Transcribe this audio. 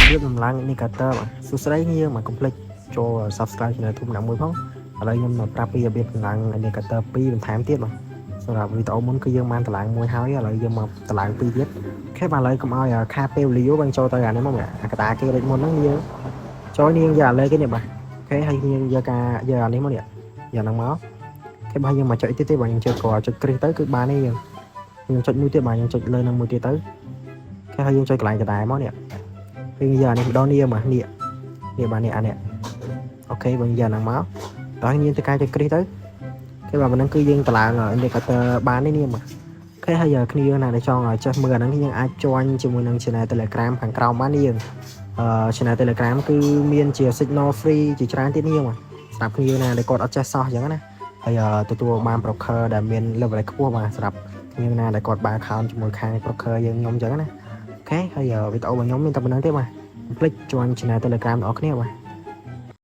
រៀបដំឡើង indicator បាទសួស្តីយើងមក complete ចូល subscribe channel ធំដាក់មួយផងឥឡូវខ្ញុំមកប្រាប់ពីរបៀបដំឡើង indicator 2បន្ថែមទៀតបាទសម្រាប់វីដេអូមុនគឺយើងបានតម្លើងមួយហើយឥឡូវយើងមកតម្លើង2ទៀតអូខេបាទឥឡូវកុំឲ្យខាតពេលវេលាយើងចូលទៅអានេះមកអាកតាគេលេខមុនហ្នឹងយើងចូលនាងយកអាលេខគេនេះបាទអូខេហើយយើងយកអានេះមកនេះយកហ្នឹងមកគេបើយើងមកចុចទៀតទេបាទយើងចុចគ្រាន់ចុចគ្រីសទៅគឺបានទេយើងចុចមួយទៀតបាទយើងចុចលើនឹងមួយទៀតទៅគេហើយយើងចុចកន្លែងកតាមកនេះយើងយកអានេះម្ដងនេះបាទនេះបាទនេះអានេះអូខេបើយើងយកហ្នឹងមកដល់យើងទៅការចុចគ្រីសទៅគេបាទហ្នឹងគឺយើងតម្លើង indicator បាននេះបាទអូខេហើយគ្នាយើងណាដែលចង់ឲ្យចេះមើលអាហ្នឹងយើងអាច join ជាមួយនឹង channel Telegram ខាងក្រោមបាននេះយើង channel Telegram គឺមានជា signal free ជាច្រើនទៀតនេះបាទសម្រាប់គ្នាណាដែលគាត់អត់ចេះសោះអញ្ចឹងណាហើយទទួលបាន broker ដែលមាន level ខ្ពស់បាទសម្រាប់គ្នាណាដែលគាត់បាន account ជាមួយខាង broker យើងខ្ញុំអញ្ចឹងណាអូខេហើយវីដេអូរបស់ខ្ញុំមានតែប៉ុណ្្នឹងទេបាទកុំភ្លេច join channel Telegram របស់គ្នាបាទ